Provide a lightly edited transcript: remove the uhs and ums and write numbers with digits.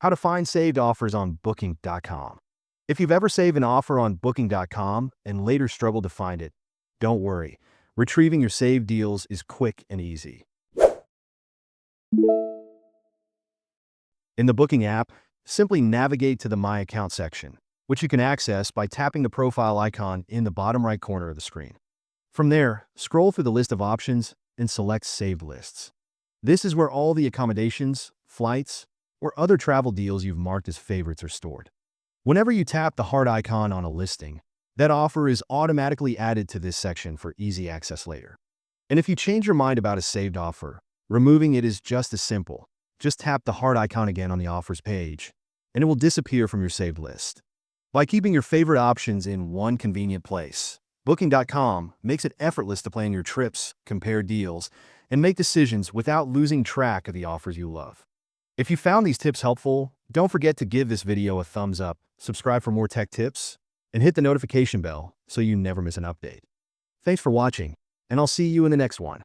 How to find saved offers on Booking.com. If you've ever saved an offer on Booking.com and later struggled to find it, don't worry. Retrieving your saved deals is quick and easy. In the Booking app, simply navigate to the My Account section, which you can access by tapping the profile icon in the bottom right corner of the screen. From there, scroll through the list of options and select Saved Lists. This is where all the accommodations, flights, or other travel deals you've marked as favorites are stored. Whenever you tap the heart icon on a listing, that offer is automatically added to this section for easy access later. And if you change your mind about a saved offer, removing it is just as simple. Just tap the heart icon again on the offers page, and it will disappear from your saved list. By keeping your favorite options in one convenient place, Booking.com makes it effortless to plan your trips, compare deals, and make decisions without losing track of the offers you love. If you found these tips helpful, don't forget to give this video a thumbs up, subscribe for more tech tips, and hit the notification bell so you never miss an update. Thanks for watching, and I'll see you in the next one.